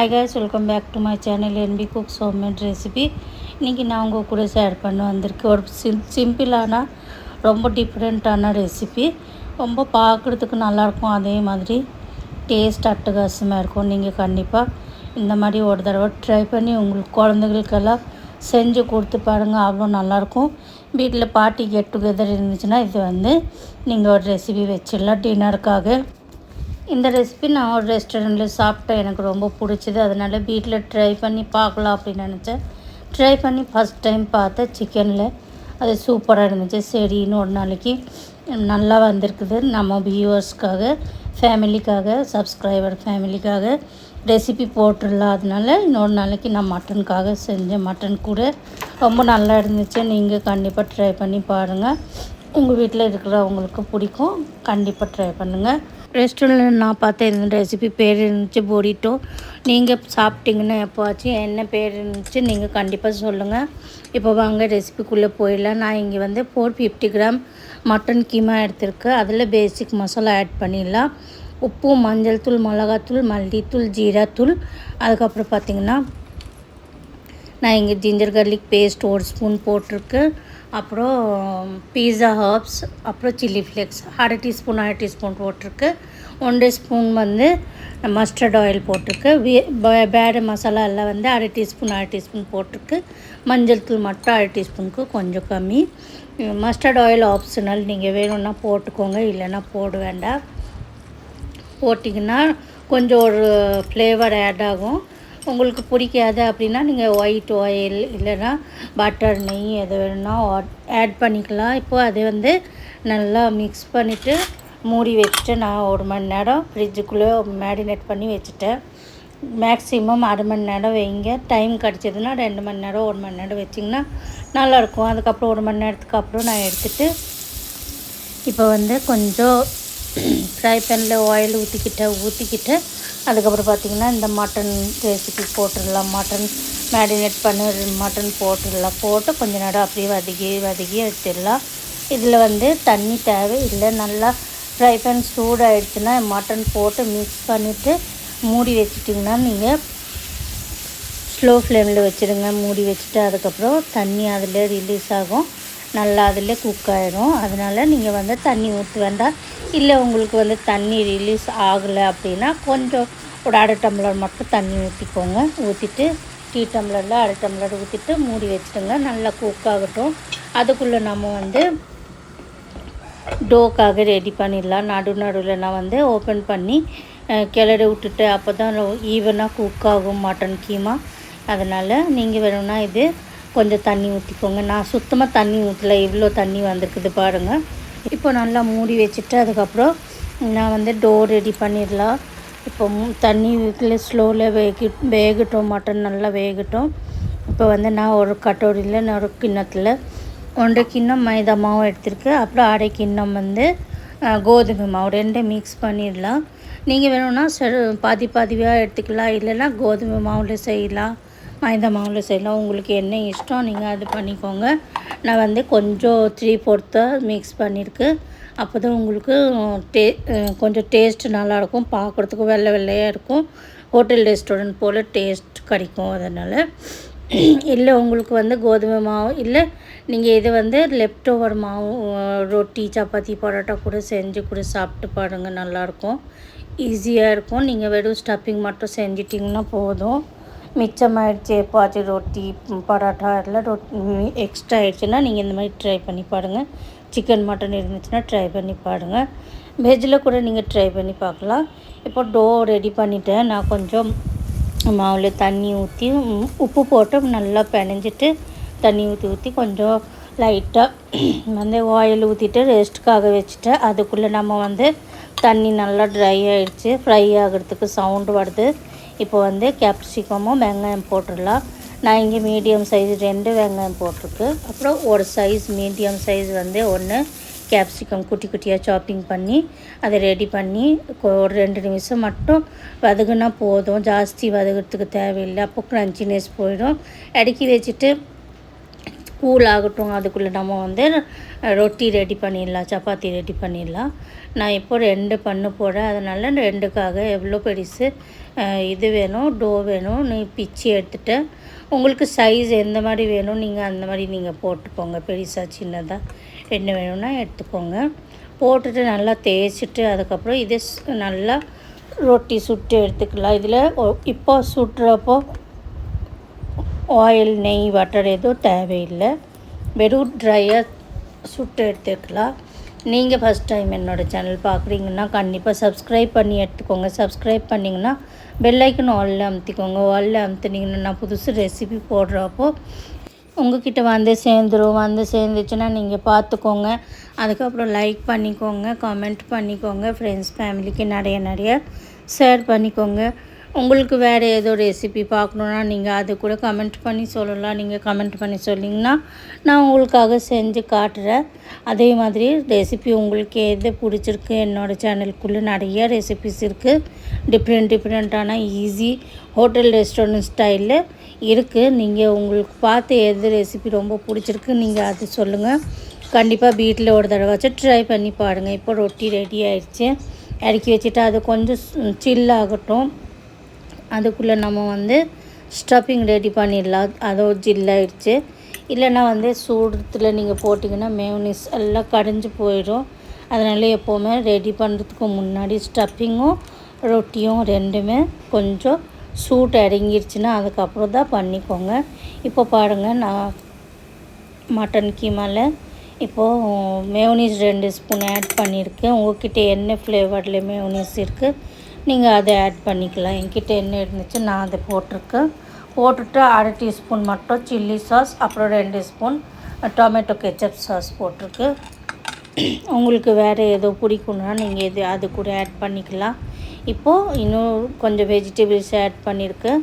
Hi guys, welcome back to my channel NP cooks homemade recipe. இன்றைக்கி நான் உங்கள் கூட ஷேர் பண்ண வந்திருக்கேன் ஒரு சிம்பிளான ரொம்ப டிஃப்ரெண்ட்டான ரெசிபி. ரொம்ப பார்க்குறதுக்கு நல்லாயிருக்கும், அதே மாதிரி டேஸ்ட் அட்டகாசமாக இருக்கும். நீங்கள் கண்டிப்பாக இந்த மாதிரி ஒரு தடவை ட்ரை பண்ணி உங்களுக்கு குழந்தைகளுக்கெல்லாம் செஞ்சு கொடுத்து பாருங்கள், அவ்வளோ நல்லாயிருக்கும். வீட்டில் பார்ட்டி கெட் டுகெதர் இருந்துச்சுன்னா இது நீங்கள் ஒரு ரெசிபி வச்சிடலாம் டின்னருக்காக. இந்த ரெசிபி நான் ஒரு ரெஸ்டாரண்ட்டில் சாப்பிட்டேன், எனக்கு ரொம்ப பிடிச்சிது. அதனால் வீட்டில் ட்ரை பண்ணி பார்க்கலாம் அப்படின்னு நினச்சேன். ட்ரை பண்ணி ஃபஸ்ட் டைம் பார்த்தேன் சிக்கனில், அது சூப்பராக இருந்துச்சு. சரின்னு ஒரு நாளைக்கு நல்லா வந்திருக்குது. நம்ம வியூவர்ஸ்க்காக, ஃபேமிலிக்காக, சப்ஸ்கிரைபர் ஃபேமிலிக்காக ரெசிபி போட்டுடலாம். அதனால இன்னொரு நாளைக்கு நான் மட்டனுக்காக செஞ்சேன். மட்டன் கூட ரொம்ப நல்லா இருந்துச்சு. நீங்கள் கண்டிப்பாக ட்ரை பண்ணி பாருங்கள், உங்கள் வீட்டில் இருக்கிறவங்களுக்கு பிடிக்கும். கண்டிப்பாக ட்ரை பண்ணுங்கள். ரெஸ்டாரண்ட்டில் நான் பார்த்தேன் இந்த ரெசிபி பேர் இருந்துச்சு பொரிட்டோ. நீங்கள் சாப்பிட்டீங்கன்னா எப்போவாச்சும் என்ன பேர் இருந்துச்சு நீங்கள் கண்டிப்பாக சொல்லுங்கள். இப்போ வாங்க ரெசிபிக்குள்ளே போயிடலாம். நான் இங்கே 450 கிராம் மட்டன் கீமா எடுத்திருக்கேன். அதில் பேசிக் மசாலா ஆட் பண்ணிடலாம். உப்பு, மஞ்சள் தூள், மிளகாத்தூள், மல்லித்தூள், ஜீராத்தூள். அதுக்கப்புறம் பார்த்திங்கன்னா நான் இங்கே ஜிஞ்சர் கார்லிக் பேஸ்ட் 1 ஸ்பூன் போட்டிருக்கு. அப்புறம் பீஸா ஹர்ப்ஸ், அப்புறம் சில்லி ஃப்ளேக்ஸ் 1/2 டீஸ்பூன் போட்டிருக்கு. 1 ஸ்பூன் மஸ்டர்ட் ஆயில் போட்டிருக்கு. பேடு மசாலா எல்லாம் 1/2 டீஸ்பூன் போட்டிருக்கு. மஞ்சள் தூள் மட்டும் 1/2 டீஸ்பூனுக்கு கொஞ்சம் கம்மி. மஸ்டர்ட் ஆயில் ஆப்ஷனல், நீங்கள் வேணும்னா போட்டுக்கோங்க, இல்லைன்னா போட வேண்டாம். போட்டிங்கன்னா கொஞ்சம் ஒரு ஃப்ளேவர் ஆட் ஆகும். உங்களுக்கு பிடிக்காது அப்படின்னா நீங்கள் ஒயிட் ஆயில் இல்லைன்னா பட்டர், நெய் எது வேணும்னா ஆட் பண்ணிக்கலாம். இப்போது அது நல்லா மிக்ஸ் பண்ணிவிட்டு மூடி வச்சுட்டு நான் 1 மணி நேரம் ஃப்ரிட்ஜுக்குள்ளே மேரினேட் பண்ணி வச்சுட்டேன். மேக்ஸிமம் 1/2 மணி நேரம் வைங்க. டைம் கிடச்சிதுன்னா 2 மணி நேரம் 1 மணி நேரம் வச்சிங்கன்னா நல்லாயிருக்கும். அதுக்கப்புறம் 1 மணி நேரத்துக்கு அப்புறம் நான் எடுத்துகிட்டு இப்போ கொஞ்சம் ஃப்ரை பேனில் ஆயில் ஊற்றிக்கிட்டு அதுக்கப்புறம் பார்த்திங்கன்னா இந்த மட்டன் ரெசிபி போட்டுடலாம். மட்டன் மேரினேட் பண்ணி மட்டன் போட்டுடலாம். போட்டு கொஞ்சம் நேரம் அப்படியே வதக்கி எடுத்துடலாம். இதில் தண்ணி தேவை இல்லை. நல்லா ஃப்ரை பேன் சூடாகிடுச்சுன்னா மட்டன் போட்டு மிக்ஸ் பண்ணிவிட்டு மூடி வச்சிட்டிங்கன்னா நீங்கள் ஸ்லோ ஃப்ளேமில் வச்சுடுங்க. மூடி வச்சுட்டு அதுக்கப்புறம் தண்ணி அதில் ரிலீஸ் ஆகும், நல்லா அதில் குக் ஆகிடும். அதனால் நீங்கள் தண்ணி ஊற்ற வேண்டாம். இல்லை உங்களுக்கு தண்ணி ரிலீஸ் ஆகலை அப்படின்னா கொஞ்சம் ஒரு 1/2 டம்ளர் மட்டும் தண்ணி ஊற்றிக்கோங்க. ஊற்றிட்டு டீ டம்ளரில் 1/2 டம்ளர் ஊற்றிட்டு மூடி வச்சுடுங்க. நல்லா குக் ஆகட்டும். அதுக்குள்ளே நம்ம டோக்காக ரெடி பண்ணிடலாம். நடுவில் நான் ஓப்பன் பண்ணி கிளறி விட்டுட்டு அப்போ தான் ஈவனாக குக் ஆகும் மட்டன் கீமா. அதனால் நீங்கள் வேணும்னா இது கொஞ்சம் தண்ணி ஊற்றிக்கோங்க. நான் சுத்தமாக தண்ணி ஊற்றலை, இவ்வளோ தண்ணி வந்திருக்குது பாருங்கள். இப்போ நல்லா மூடி வச்சுட்டு அதுக்கப்புறம் நான் டோ ரெடி பண்ணிடலாம். இப்போ தண்ணி வீட்டில் ஸ்லோவில் வேகட்டும், மட்டன் நல்லா வேகட்டும். இப்போ நான் ஒரு கட்டோரியில் ஒரு கிண்ணத்தில் 1 கிண்ணம் மைதா மாவு எடுத்துருக்கேன். அப்புறம் 1/2 கிண்ணம் கோதுமை மாவு 2 மிக்ஸ் பண்ணிடலாம். நீங்கள் வேணும்னா பாதியாக எடுத்துக்கலாம், இல்லைன்னா கோதுமை மாவில் செய்யலாம், மைதா மாவில் செய்யலாம். உங்களுக்கு என்ன இஷ்டம் நீங்கள் அது பண்ணிக்கோங்க. நான் கொஞ்சம் 3/4 மிக்ஸ் பண்ணியிருக்கு. அப்போ தான் உங்களுக்கு கொஞ்சம் டேஸ்ட் நல்லாயிருக்கும். பார்க்குறதுக்கு வெள்ளையாக இருக்கும். ஹோட்டல் ரெஸ்டாரண்ட் போல் டேஸ்ட் கிடைக்கும். அதனால் இல்லை உங்களுக்கு கோதுமை மாவு இல்லை, நீங்கள் இது லெஃப்ட் ஓவர் மாவு ரொட்டி, சப்பாத்தி, பரோட்டா கூட செஞ்சு கூட சாப்பிட்டு பாருங்கள், நல்லாயிருக்கும். ஈஸியாக இருக்கும். நீங்கள் வெறும் ஸ்டஃபிங் மட்டும் செஞ்சிட்டிங்கன்னா போதும். மிச்சமாகிடுச்சு எப்போவாச்சும் ரொட்டி, பரோட்டா எல்லாம் எக்ஸ்ட்ரா ஆகிடுச்சுன்னா நீங்கள் இந்த மாதிரி ட்ரை பண்ணி பாருங்கள். சிக்கன், மட்டன் இருந்துச்சுன்னா ட்ரை பண்ணி பாருங்கள். வெஜ்ஜில் கூட நீங்கள் ட்ரை பண்ணி பார்க்கலாம். இப்போ டோ ரெடி பண்ணிவிட்டேன். நான் கொஞ்சம் மாவில் தண்ணி ஊற்றி உப்பு போட்டு நல்லா பிணைஞ்சிட்டு தண்ணி ஊற்றி கொஞ்சம் லைட்டாக ஆயில் ஊற்றிட்டு ரெஸ்ட்டுக்காக வச்சுட்டு அதுக்குள்ளே நம்ம தண்ணி நல்லா ட்ரை ஆகிடுச்சு. ஃப்ரை ஆகிறதுக்கு சவுண்டு வருது. இப்போ கேப்சிகமும் வெங்காயம் போட்டுடலாம். நான் இங்கே மீடியம் சைஸ் 2 வெங்காயம் போட்டிருக்கு. அப்புறம் ஒரு சைஸ் மீடியம் சைஸ் 1 கேப்சிகம் குட்டி குட்டியாக சாப்பிங் பண்ணி அதை ரெடி பண்ணி ஒரு 2 நிமிஷம் மட்டும் வதகுனா போதும். ஜாஸ்தி வதகிறதுக்கு தேவையில்லை, அப்போ க்ரன்ச்சினஸ் போயிடும். இறக்கி வச்சுட்டு கூல் ஆகட்டும். அதுக்குள்ளே நம்ம வந்து ரொட்டி ரெடி பண்ணிடலாம், சப்பாத்தி ரெடி பண்ணிடலாம். நான் இப்போ 2 பண்ண போகிறேன். அதனால் 2க்காக எவ்வளோ பெருசு இது வேணும், டோ வேணும் நீ பிச்சு எடுத்துகிட்டு உங்களுக்கு சைஸ் எந்த மாதிரி வேணும் நீங்கள் அந்த மாதிரி நீங்கள் போட்டுக்கோங்க. பெருசாக சின்னதாக என்ன வேணும்னா எடுத்துக்கோங்க. போட்டுட்டு நல்லா தேய்ச்சிட்டு அதுக்கப்புறம் இது நல்லா ரொட்டி சுட்டு எடுத்துக்கலாம். இதில் இப்போ சுட்டுறப்போ ஆயில், நெய், பட்டர் எதுவும் தேவையில்லை. வெறும் ட்ரையாக சுட்டு எடுத்துக்கலாம். நீங்கள் ஃபஸ்ட் டைம் என்னோடய சேனல் பார்க்குறீங்கன்னா கண்டிப்பாக சப்ஸ்கிரைப் பண்ணி எடுத்துக்கோங்க. சப்ஸ்கிரைப் பண்ணிங்கன்னா பெல்லைக்கன் ஆலில் அமுத்திக்கோங்க. ஆலில் அமுத்துனீங்கன்னா நான் புதுசு ரெசிபி போடுறப்போ உங்கள்கிட்ட வந்து சேர்ந்துச்சுன்னா நீங்கள் பார்த்துக்கோங்க. அதுக்கப்புறம் லைக் பண்ணிக்கோங்க, கமெண்ட் பண்ணிக்கோங்க. ஃப்ரெண்ட்ஸ் ஃபேமிலிக்கு நிறைய ஷேர் பண்ணிக்கோங்க. உங்களுக்கு வேறு ஏதோ ரெசிபி பார்க்கணுன்னா நீங்கள் அது கூட கமெண்ட் பண்ணி சொல்லலாம். நீங்கள் கமெண்ட் பண்ணி சொன்னிங்கன்னா நான் உங்களுக்காக செஞ்சு காட்டுறேன். அதே மாதிரி ரெசிபி உங்களுக்கு எது பிடிச்சிருக்கு, என்னோடய சேனலுக்குள்ளே நிறைய ரெசிபிஸ் இருக்குது. டிஃப்ரெண்ட்டான ஈஸி ஹோட்டல் ரெஸ்டாரண்ட் ஸ்டைலில் இருக்குது. நீங்கள் உங்களுக்கு பார்த்து எது ரெசிபி ரொம்ப பிடிச்சிருக்கு நீங்கள் அது சொல்லுங்கள். கண்டிப்பாக வீட்டில் ஒரு தடவை ட்ரை பண்ணி பாருங்கள். இப்போ ரொட்டி ரெடி ஆயிடுச்சு. இறக்கி வச்சுட்டு அது கொஞ்சம் சில் ஆகட்டும். அதுக்குள்ளே நம்ம வந்து ஸ்டஃபிங் ரெடி பண்ணிடலாம். அதோட ஜில்லாயிடுச்சு. இல்லைன்னா வந்து சூடத்தில் நீங்கள் போட்டிங்கன்னா மேயோனீஸ் எல்லாம் கரைஞ்சி போயிடும். அதனால எப்போவுமே ரெடி பண்ணுறதுக்கு முன்னாடி ஸ்டஃபிங்கும் ரொட்டியும் ரெண்டுமே கொஞ்சம் சூட் இறங்கிருச்சுன்னா அதுக்கப்புறம் தான் பண்ணிக்கோங்க. இப்போ பாருங்கள், நான் மட்டன் கீமாவில் இப்போது மேயோனீஸ் 2 ஸ்பூன் ஆட் பண்ணியிருக்கேன். உங்கள்கிட்ட என்ன ஃப்ளேவரில் மேயோனீஸ் இருக்குது நீங்கள் அதை ஆட் பண்ணிக்கலாம். என்கிட்ட என்ன இருந்துச்சு நான் அதை போட்டிருக்கேன். போட்டுட்டு 1/2 டீஸ்பூன் மட்டும் சில்லி சாஸ், அப்புறம் 2 ஸ்பூன் டொமேட்டோ கெச்சப் சாஸ் போட்டிருக்கு. உங்களுக்கு வேறு ஏதோ பிடிக்குன்னா நீங்கள் இது அது கூட ஆட் பண்ணிக்கலாம். இப்போது இன்னும் கொஞ்சம் வெஜிடபிள்ஸ் ஆட் பண்ணியிருக்கு.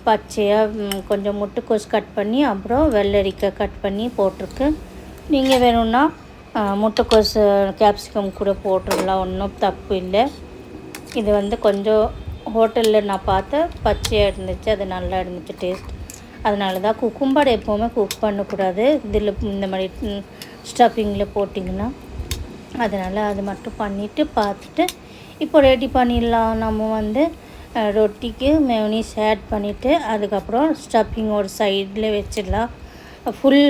பச்சையாக கொஞ்சம் முட்டைக்கோஸ் கட் பண்ணி அப்புறம் வெள்ளரிக்காய் கட் பண்ணி போட்டிருக்கு. நீங்கள் வேணும்னா முட்டைக்கோஸ் கேப்சிகம் கூட போட்டுடலாம், ஒன்றும் தப்பு இல்லை. இது வந்து கொஞ்சம் ஹோட்டலில் நான் பார்த்தேன் பச்சையாக இருந்துச்சு, அது நல்லா இருந்துச்சு டேஸ்ட். அதனால தான் குக்கும்பர் எப்போவுமே குக் பண்ணக்கூடாது இதில் இந்த மாதிரி ஸ்டஃபிங்கில் போட்டிங்கன்னா. அதனால் அது மட்டும் பண்ணிவிட்டு பார்த்துட்டு இப்போ ரெடி பண்ணிடலாம். நம்ம வந்து ரொட்டிக்கு மேயோனீஸ் ஆட் பண்ணிவிட்டு அதுக்கப்புறம் ஸ்டஃபிங் ஒரு சைடில் வச்சிடலாம். ஃபுல்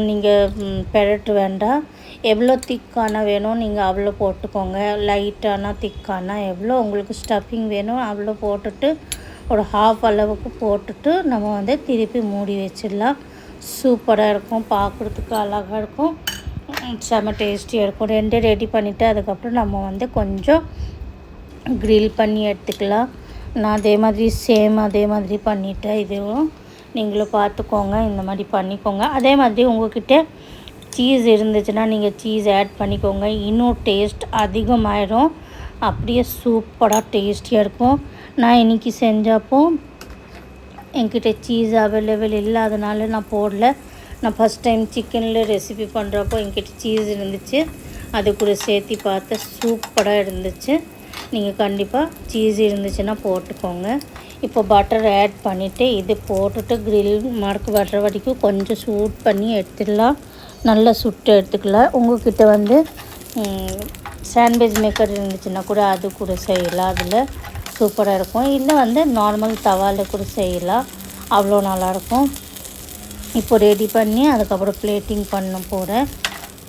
நீங்கள் பெரட்டு வேண்டாம். எவ்வளோ திக்கான வேணும் நீங்கள் அவ்வளோ போட்டுக்கோங்க. லைட்டான திக்கான எவ்வளோ உங்களுக்கு ஸ்டஃபிங் வேணும் அவ்வளோ போட்டுட்டு ஒரு ஹாஃப் அளவுக்கு போட்டுட்டு நம்ம வந்து திருப்பி மூடி வச்சிடலாம். சூப்பராக இருக்கும், பார்க்குறதுக்கு அழகாக இருக்கும், செம்ம டேஸ்டியாக இருக்கும். 2 ரெடி பண்ணிவிட்டு அதுக்கப்புறம் நம்ம வந்து கொஞ்சம் க்ரில் பண்ணி எடுத்துக்கலாம். நான் அதே மாதிரி பண்ணிவிட்டேன். இதுவும் நீங்களும் பார்த்துக்கோங்க, இந்த மாதிரி பண்ணிக்கோங்க. அதே மாதிரி உங்கள்கிட்ட சீஸ் இருந்துச்சுன்னா நீங்கள் சீஸ் ஆட் பண்ணிக்கோங்க. இன்னும் டேஸ்ட் அதிகமாகிடும். அப்படியே சூப்பராக டேஸ்டியாக இருக்கும். நான் இன்றைக்கி செஞ்சப்போ என்கிட்ட சீஸ் அவைலபிள் இல்லாதனால நான் போடல. நான் ஃபஸ்ட் டைம் சிக்கனில் ரெசிபி பண்ணுறப்போ என்கிட்ட சீஸ் இருந்துச்சு, அது கூட சேர்த்து பார்த்தேன், சூப்பராக இருந்துச்சு. நீங்கள் கண்டிப்பாக சீஸ் இருந்துச்சுன்னா போட்டுக்கோங்க. இப்போ பட்டர் ஆட் பண்ணிவிட்டு இது போட்டுட்டு க்ரில் மார்க் வர்ற வரைக்கும் கொஞ்சம் சூட் பண்ணி எடுத்துடலாம். நல்லா சுட்டு எடுத்துக்கலாம். உங்கள்கிட்ட வந்து சாண்ட்விச் மேக்கர் இருந்துச்சுன்னா கூட அது கூட செய்யலாம், அதில் சூப்பராக இருக்கும். இல்லை வந்து நார்மல் தவாவில் கூட செய்யலாம், அவ்வளோ நல்லாயிருக்கும். இப்போ ரெடி பண்ணி அதுக்கப்புறம் பிளேட்டிங் பண்ண போகிறேன்.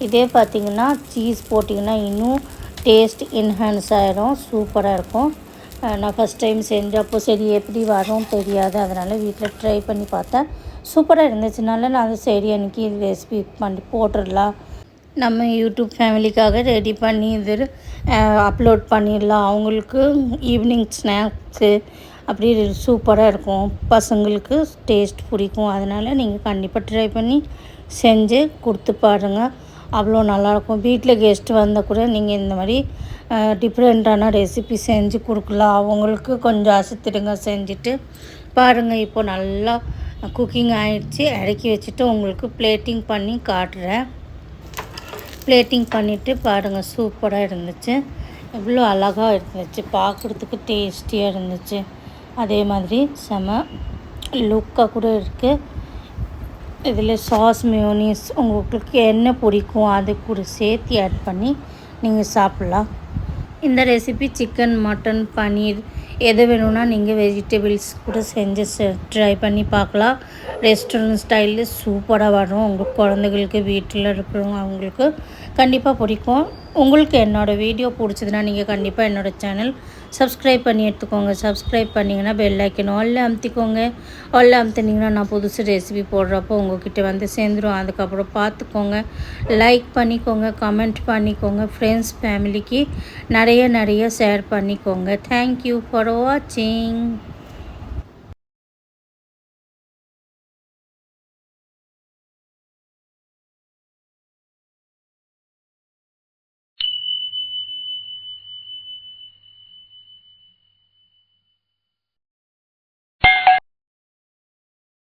இதே பார்த்திங்கன்னா சீஸ் போட்டிங்கன்னா இன்னும் டேஸ்ட் என்ஹான்ஸ் ஆகிடும், சூப்பராக இருக்கும். நான் ஃபஸ்ட் டைம் செஞ்சப்போ சரி எப்படி வரும் தெரியாது, அதனால் வீட்டில் ட்ரை பண்ணி பார்த்தேன். சூப்பராக இருந்துச்சுனால நான் அதை சரி அன்றைக்கி ரெசிபி பண்ணி போட்டுடலாம், நம்ம யூடியூப் ஃபேமிலிக்காக ரெடி பண்ணி இது அப்லோட் பண்ணிடலாம். அவங்களுக்கு ஈவினிங் ஸ்நாக்ஸு அப்படி சூப்பராக இருக்கும், பசங்களுக்கு டேஸ்ட் பிடிக்கும். அதனால் நீங்கள் கண்டிப்பாக ட்ரை பண்ணி செஞ்சு கொடுத்து பாருங்கள், அவ்வளோ நல்லாயிருக்கும். வீட்டில் கெஸ்ட்டு வந்தால் கூட நீங்கள் இந்த மாதிரி டிஃப்ரெண்ட்டான ரெசிபி செஞ்சு கொடுக்கலாம். அவங்களுக்கு கொஞ்சம் அசத்திடுங்க செஞ்சுட்டு பாருங்கள். இப்போ நல்லா குக்கிங் ஆகிடுச்சு. இறக்கி வச்சுட்டு உங்களுக்கு பிளேட்டிங் பண்ணி காட்டுறேன். பிளேட்டிங் பண்ணிவிட்டு பாருங்கள், சூப்பராக இருந்துச்சு, எவ்வளோ அழகாக இருந்துச்சு, பார்க்குறதுக்கு டேஸ்டியாக இருந்துச்சு. அதே மாதிரி செம லுக்காக கூட இருக்குது. இதில் சாஸ் மியோனிஸ் உங்களுக்கு என்ன பிடிக்கும் அது கூட சேர்த்து ஆட் பண்ணி நீங்கள் சாப்பிட்லாம். இந்த ரெசிபி சிக்கன், மட்டன், பன்னீர் எது வேணும்னா நீங்கள் வெஜிடபிள்ஸ் கூட செஞ்சு ட்ரை பண்ணி பார்க்கலாம். ரெஸ்டாரண்ட் ஸ்டைலில் சூப்பராக வரும். உங்கள் குழந்தைகளுக்கு வீட்டில் இருக்கிறவங்க அவங்களுக்கு கண்டிப்பாக பிடிக்கும். உங்களுக்கு என்னோடய வீடியோ பிடிச்சதுன்னா நீங்கள் கண்டிப்பாக என்னோடய சேனல் சப்ஸ்கிரைப் பண்ணி எடுத்துக்கோங்க. சப்ஸ்கிரைப் பண்ணிங்கன்னா பெல் ஐக்கன் ஆல்ல அமுத்திக்கோங்க. ஆல்ல அமுத்தினீங்கன்னா நான் புதுசு ரெசிபி போடுறப்போ உங்கள்கிட்ட வந்து சேர்ந்துடும். அதுக்கப்புறம் பார்த்துக்கோங்க, லைக் பண்ணிக்கோங்க, கமெண்ட் பண்ணிக்கோங்க, ஃப்ரெண்ட்ஸ் ஃபேமிலிக்கு நிறைய ஷேர் பண்ணிக்கோங்க. தேங்க்யூ ஃபார் வாட்சிங்.